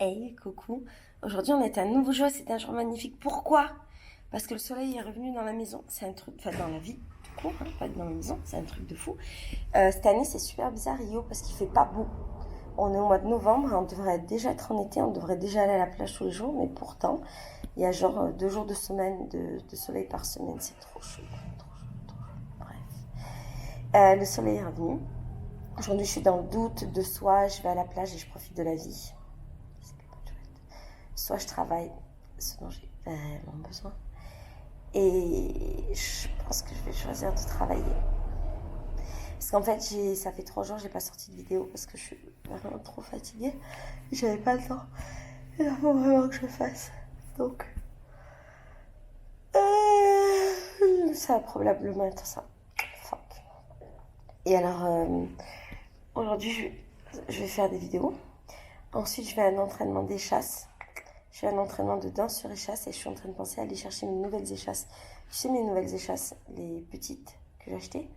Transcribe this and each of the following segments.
Hey, coucou. Aujourd'hui, on est un nouveau jour, c'est un jour magnifique. Pourquoi? Parce que le soleil est revenu dans la maison. C'est un truc, enfin dans la vie, tout court, hein, pas dans la maison, c'est un truc de fou. Cette année, c'est super bizarre, Rio, parce qu'il fait pas beau. On est au mois de novembre, on devrait déjà être en été, on devrait déjà aller à la plage tous les jours, mais pourtant, il y a genre 2 jours de semaine, de soleil par semaine. C'est trop chaud, trop chaud, trop chaud. Bref. Le soleil est revenu. Aujourd'hui, je suis dans le doute de soit je vais à la plage et je profite de la vie, soit je travaille, ce dont j'ai vraiment besoin. Et je pense que je vais choisir de travailler. Parce qu'en fait, ça fait 3 jours que j'ai pas sorti de vidéo parce que je suis vraiment trop fatiguée. J'avais pas le temps. Il faut vraiment que je le fasse. Donc, ça va probablement être ça. Fuck. Et alors, aujourd'hui, je vais faire des vidéos. Ensuite, je vais à un entraînement d'échasse. Je fais un entraînement de danse sur échasse et je suis en train de penser à aller chercher mes nouvelles échasses. Tu sais, mes nouvelles échasses, les petites que j'ai achetées,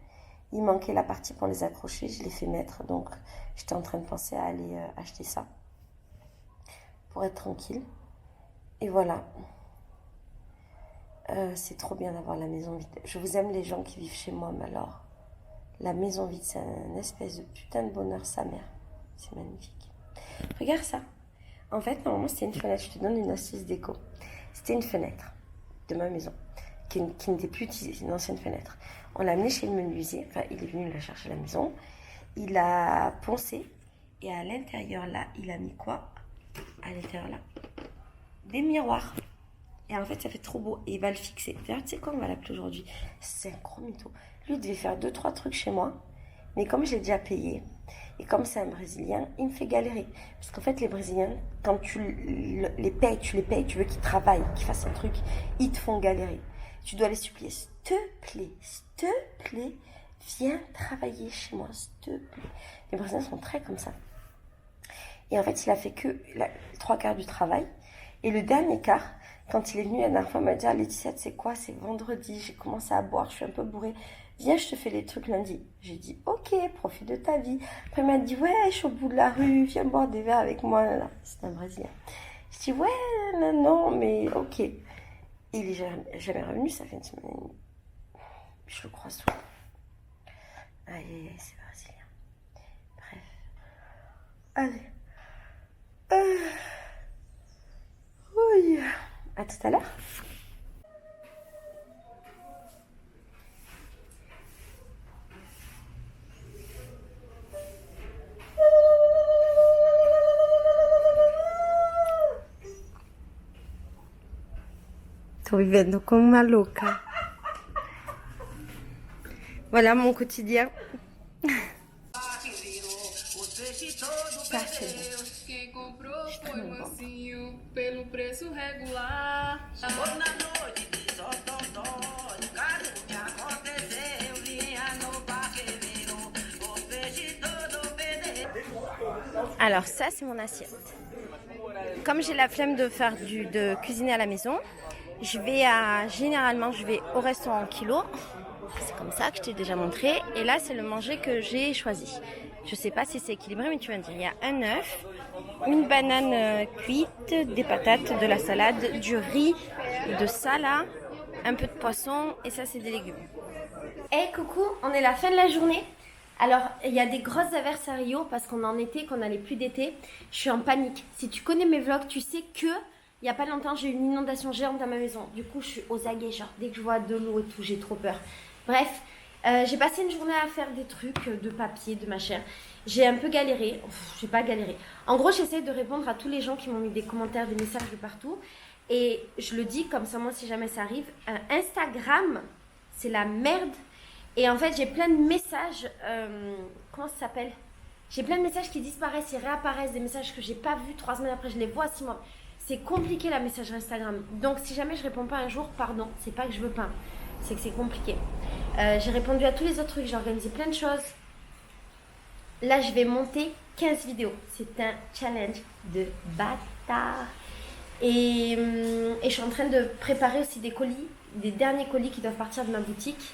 il manquait la partie pour les accrocher, je les fais mettre. Donc, j'étais en train de penser à aller acheter ça pour être tranquille. Et voilà. C'est trop bien d'avoir la maison vide. Je vous aime les gens qui vivent chez moi, mais alors, la maison vide, c'est un espèce de putain de bonheur, sa mère. C'est magnifique. Regarde ça. En fait, normalement, c'était une fenêtre. Je te donne une astuce déco. C'était une fenêtre de ma maison qui n'était plus utilisée, une ancienne fenêtre. On l'a amenée chez le menuisier. Enfin, il est venu la chercher à la maison. Il a poncé. Et à l'intérieur, là, il a mis quoi? À l'intérieur, là, des miroirs. Et en fait, ça fait trop beau. Et il va le fixer. D'ailleurs, tu sais quoi, on va l'appeler aujourd'hui? C'est un gros mytho. Lui, il devait faire 2-3 trucs chez moi. Mais comme je l'ai déjà payé, et comme c'est un Brésilien, il me fait galérer. Parce qu'en fait, les Brésiliens, quand tu les payes, tu veux qu'ils travaillent, qu'ils fassent un truc, ils te font galérer. Tu dois les supplier, s'il te plaît, viens travailler chez moi, s'il te plaît. Les Brésiliens sont très comme ça. Et en fait, il a fait que les 3/4 du travail. Et le dernier quart, quand il est venu la dernière fois, il m'a dit: ah, Laetitia, tu sais quoi, c'est vendredi, j'ai commencé à boire, je suis un peu bourrée. Viens, je te fais les trucs lundi. J'ai dit: ok, profite de ta vie. Après, il m'a dit: ouais, je suis au bout de la rue, viens boire des verres avec moi. C'est un Brésilien. Je dis: ouais, non, mais ok. Et il est jamais revenu, ça fait une semaine et demie. Je le crois souvent. Allez, c'est Brésilien. Bref. Allez. Oui. À tout à l'heure. Tô vivendo como uma louca. Voilà mon quotidien. Ça, c'est bon. Quem comprou foi mansinho pelo preço regular. Na noite de São Antônio, caso que aconteceu, vinha no barqueiro, o peixe todo pedeiro. Alors ça, c'est mon assiette. Comme j'ai la flemme de faire de cuisiner à la maison, généralement je vais au restaurant Kilo. C'est comme ça que je t'ai déjà montré. Et là, c'est le manger que j'ai choisi. Je sais pas si c'est équilibré, mais tu vas me dire. Il y a un œuf, une banane cuite, des patates, de la salade, du riz, de ça là, un peu de poisson, et ça c'est des légumes. Hey coucou, on est la fin de la journée. Alors, il y a des grosses averses à Rio parce qu'on est en été, qu'on n'allait plus d'été. Je suis en panique. Si tu connais mes vlogs, tu sais que il n'y a pas longtemps, j'ai eu une inondation géante dans ma maison. Du coup, je suis aux aguets, genre dès que je vois de l'eau et tout, j'ai trop peur. Bref, j'ai passé une journée à faire des trucs de papier, de machin. J'ai un peu galéré. J'ai pas galéré. En gros, j'essaie de répondre à tous les gens qui m'ont mis des commentaires, des messages de partout. Et je le dis comme ça, moi, si jamais ça arrive, Instagram, c'est la merde. Et en fait, j'ai plein de messages, comment ça s'appelle? J'ai plein de messages qui disparaissent, ils réapparaissent, des messages que j'ai pas vus 3 semaines après, je les vois 6 mois. C'est compliqué la messagerie Instagram. Donc, si jamais je réponds pas un jour, pardon, c'est pas que je veux pas, c'est que c'est compliqué. J'ai répondu à tous les autres trucs, j'ai organisé plein de choses. Là, je vais monter 15 vidéos. C'est un challenge de bâtard. Et je suis en train de préparer aussi des colis, des derniers colis qui doivent partir de ma boutique.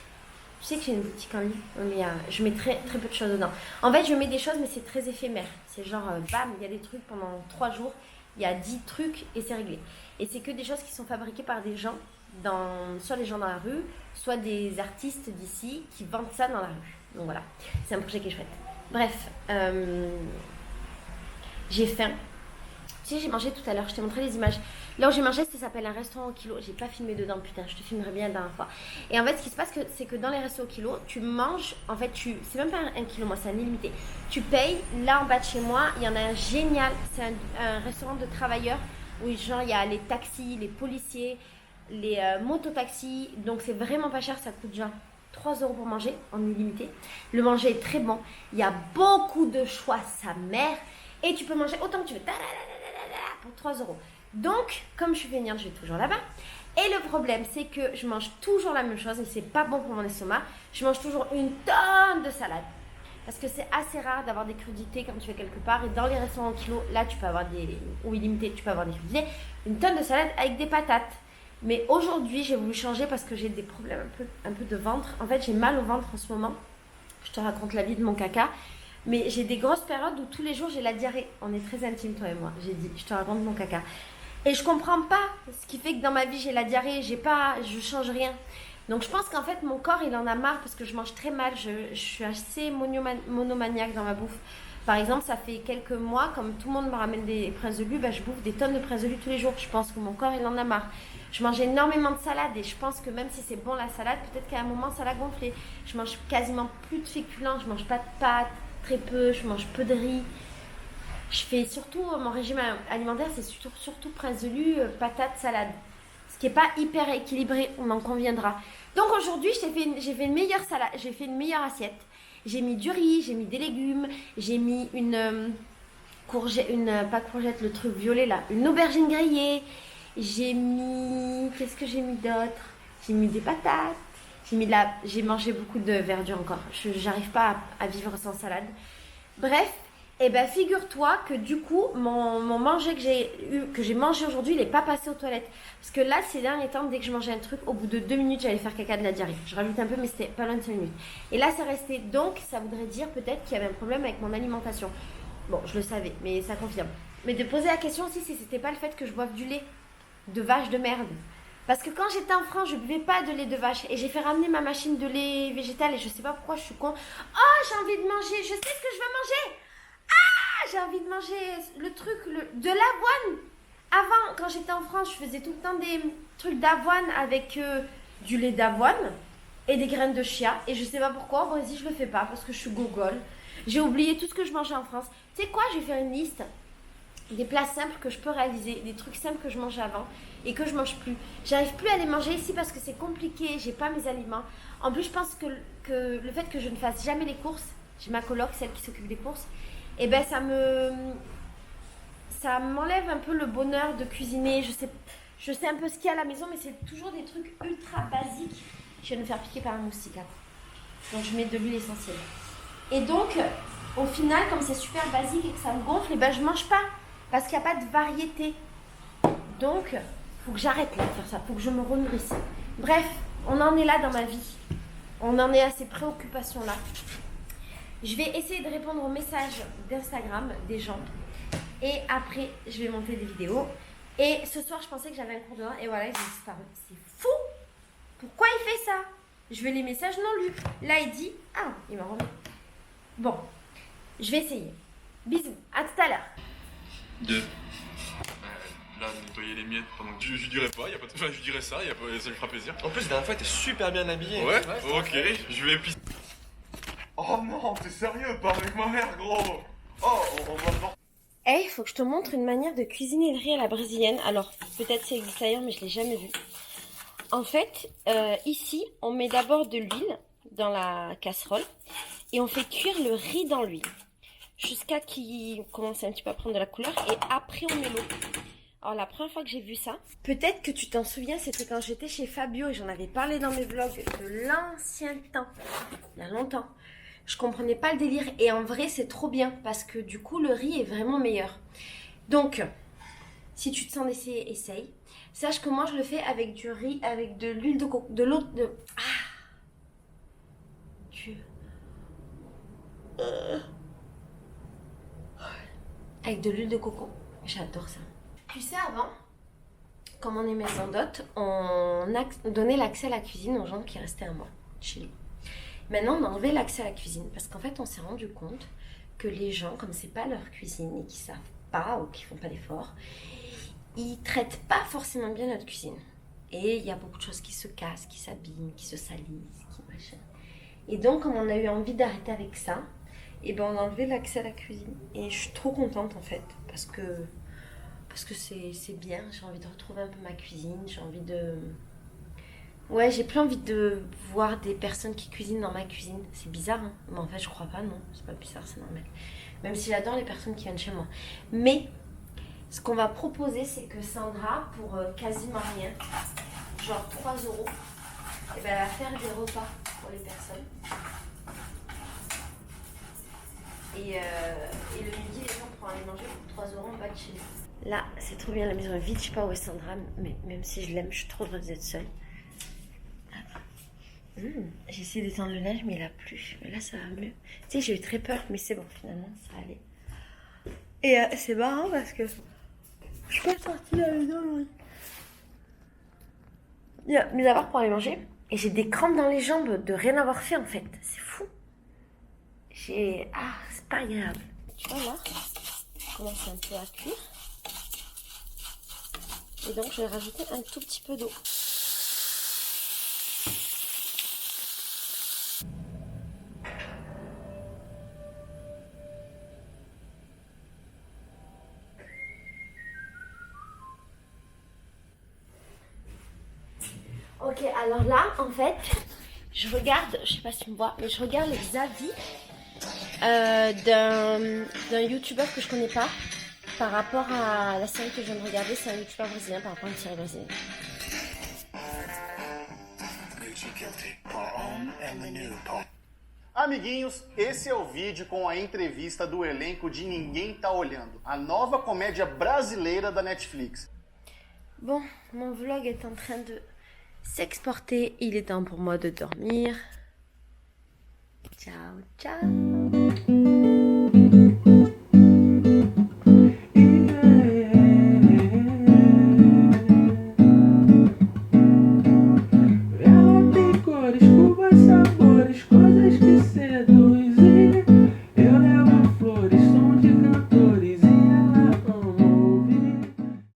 Tu sais que j'ai une boutique en ligne, mais je mets très peu de choses dedans. En fait, je mets des choses, mais c'est très éphémère. C'est genre, bam, il y a des trucs pendant 3 jours Il y a 10 trucs et c'est réglé. Et c'est que des choses qui sont fabriquées par des gens, soit les gens dans la rue, soit des artistes d'ici qui vendent ça dans la rue. Donc voilà, c'est un projet qui est chouette. Bref, j'ai faim. Tu sais, j'ai mangé tout à l'heure, je t'ai montré les images. Là où j'ai mangé, ça s'appelle un restaurant au kilo. J'ai pas filmé dedans, putain, je te filmerai bien la dernière fois. Et en fait, ce qui se passe, c'est que dans les restos au kilo, tu manges, en fait, c'est même pas un kilo, moi, c'est un illimité. Tu payes, là en bas de chez moi, il y en a un génial, c'est un restaurant de travailleurs où genre il y a les taxis, les policiers, les mototaxis. Donc c'est vraiment pas cher, ça coûte genre 3 € pour manger en illimité. Le manger est très bon, il y a beaucoup de choix, sa mère. Et tu peux manger autant que tu veux, pour 3 €. Donc, comme je suis feignante, je vais toujours là-bas. Et le problème, c'est que je mange toujours la même chose et c'est pas bon pour mon estomac. Je mange toujours une tonne de salade. Parce que c'est assez rare d'avoir des crudités quand tu es quelque part. Et dans les restaurants kilo, là, tu peux avoir ou illimité, tu peux avoir des crudités. Une tonne de salade avec des patates. Mais aujourd'hui, j'ai voulu changer parce que j'ai des problèmes un peu de ventre. En fait, j'ai mal au ventre en ce moment. Je te raconte la vie de mon caca. Mais j'ai des grosses périodes où tous les jours, j'ai la diarrhée. On est très intimes, toi et moi. J'ai dit, je te raconte mon caca. Et je comprends pas ce qui fait que dans ma vie, j'ai la diarrhée. Je change rien. Donc, je pense qu'en fait, mon corps, il en a marre parce que je mange très mal. Je suis assez monomaniaque dans ma bouffe. Par exemple, ça fait quelques mois, comme tout le monde me ramène des princes de lu, je bouffe des tonnes de princes de lu tous les jours. Je pense que mon corps, il en a marre. Je mange énormément de salade et je pense que même si c'est bon la salade, peut-être qu'à un moment, ça l'a gonflé. Je mange quasiment plus de féculents. Je mange pas de pâtes, très peu. Je mange peu de riz. Je fais surtout, mon régime alimentaire, c'est surtout prince de lu, patates, salade. Ce qui n'est pas hyper équilibré, on en conviendra. Donc aujourd'hui, j'ai fait une meilleure salade, j'ai fait une meilleure assiette. J'ai mis du riz, j'ai mis des légumes, j'ai mis une courgette, pas courgette, le truc violet là, une aubergine grillée. J'ai mis, qu'est-ce que j'ai mis d'autre? J'ai mis des patates. J'ai mangé beaucoup de verdure encore. J'arrive pas à vivre sans salade. Bref. Eh bien, figure-toi que du coup, mon manger que j'ai mangé aujourd'hui, il n'est pas passé aux toilettes. Parce que là, ces derniers temps, dès que je mangeais un truc, au bout de 2 minutes, j'allais faire caca de la diarrhée. Je rajoute un peu, mais c'était pas loin de 5 minutes. Et là, c'est resté. Donc, ça voudrait dire peut-être qu'il y avait un problème avec mon alimentation. Bon, je le savais, mais ça confirme. Mais de poser la question aussi si c'était pas le fait que je boive du lait de vache de merde. Parce que quand j'étais en France, je buvais pas de lait de vache. Et j'ai fait ramener ma machine de lait végétal et je sais pas pourquoi je suis con. Oh, j'ai envie de manger, je sais ce que je veux manger. J'ai envie de manger le truc de l'avoine. Avant, quand j'étais en France, je faisais tout le temps des trucs d'avoine avec du lait d'avoine et des graines de chia. Et je sais pas pourquoi, au Brésil, je le fais pas parce que je suis gogole. J'ai oublié tout ce que je mangeais en France. Tu sais quoi, je vais faire une liste des plats simples que je peux réaliser, des trucs simples que je mangeais avant et que je mange plus. J'arrive plus à les manger ici parce que c'est compliqué, j'ai pas mes aliments. En plus, je pense que le fait que je ne fasse jamais les courses, j'ai ma coloc, celle qui s'occupe des courses, et ben ça m'enlève un peu le bonheur de cuisiner. Je sais un peu ce qu'il y a à la maison, mais c'est toujours des trucs ultra basiques. Je vais me faire piquer par un moustique là. Donc je mets de l'huile essentielle. Et donc, au final, comme c'est super basique et que ça me gonfle, et ben je mange pas. Parce qu'il n'y a pas de variété. Donc, faut que j'arrête là de faire ça. Faut que je me renourrisse. Bref, on en est là dans ma vie. On en est à ces préoccupations-là. Je vais essayer de répondre aux messages d'Instagram des gens. Et après, je vais monter des vidéos. Et ce soir, je pensais que j'avais un cours de vin. Et voilà, il a disparu. C'est fou! Pourquoi il fait ça? Je veux les messages non lus. Là, il dit... Ah, il m'a remis. Bon, je vais essayer. Bisous, à tout à l'heure. 2. Là, nettoyer les miettes pendant que je dirais pas, y a pas de... enfin, je dirais ça, ça lui fera plaisir. En plus, la dernière fois, t'es super bien habillé. Ouais, ok, je vais pisser. Oh non, t'es sérieux, pas avec ma mère, gros. Oh, on va voir. Hey, il faut que je te montre une manière de cuisiner le riz à la brésilienne. Alors, peut-être ça existe ailleurs, mais je l'ai jamais vu. En fait, ici, on met d'abord de l'huile dans la casserole et on fait cuire le riz dans l'huile jusqu'à qu'il commence un petit peu à prendre de la couleur et après on met l'eau. Alors la première fois que j'ai vu ça, peut-être que tu t'en souviens, c'était quand j'étais chez Fabio et j'en avais parlé dans mes vlogs de l'ancien temps, il y a longtemps. Je comprenais pas le délire et en vrai c'est trop bien parce que du coup le riz est vraiment meilleur. Donc, si tu te sens d'essayer, essaye. Sache que moi je le fais avec du riz, avec de l'huile de coco, de l'eau de... Ah Dieu. Avec de l'huile de coco. J'adore ça. Tu sais, avant, comme on est maison d'hôte, on donnait l'accès à la cuisine aux gens qui restaient un mois chez nous. Maintenant, on a enlevé l'accès à la cuisine parce qu'en fait, on s'est rendu compte que les gens, comme c'est pas leur cuisine et qu'ils savent pas ou qu'ils font pas d'efforts, ils traitent pas forcément bien notre cuisine. Et il y a beaucoup de choses qui se cassent, qui s'abîment, qui se salissent, qui machin. Et donc, comme on a eu envie d'arrêter avec ça, et ben on a enlevé l'accès à la cuisine. Et je suis trop contente en fait, parce que c'est bien. J'ai envie de retrouver un peu ma cuisine, j'ai envie de... Ouais, j'ai plus envie de voir des personnes qui cuisinent dans ma cuisine. C'est bizarre, hein, mais en fait, je crois pas, non. C'est pas bizarre, c'est normal. Même si j'adore les personnes qui viennent chez moi. Mais, ce qu'on va proposer, c'est que Sandra, pour quasiment rien, genre 3 €, et ben, elle va faire des repas pour les personnes. Et le midi, les gens pourront aller manger pour 3 € en bas de chez nous. Là, c'est trop bien, la maison est vide. Je sais pas où est Sandra, mais même si je l'aime, je suis trop heureuse d'être seule. J'ai essayé d'étendre le linge, mais il a plu. Mais là, ça va mieux. Tu sais, j'ai eu très peur, mais c'est bon, finalement, ça allait. Et c'est marrant parce que je suis pas sortie de la maison. Mis à part pour aller manger. Et j'ai des crampes dans les jambes de rien avoir fait, en fait. C'est fou. Ah, c'est pas agréable. Tu vois, là, ça commence un peu à cuire. Et donc, je vais rajouter un tout petit peu d'eau. Ok, alors là, en fait, je regarde, je sais pas si tu me vois, mais je regarde les avis d'un youtubeur que je connais pas par rapport à la série que je viens de regarder. C'est un youtubeur brésilien par rapport à une série brésilienne. Amiguinhos, esse é o vídeo com a entrevista do elenco de Ninguém Tá Olhando, a nova comédia brasileira da Netflix. Bon, mon vlog est en train de s'exporter. Il est temps pour moi de dormir. Ciao, ciao.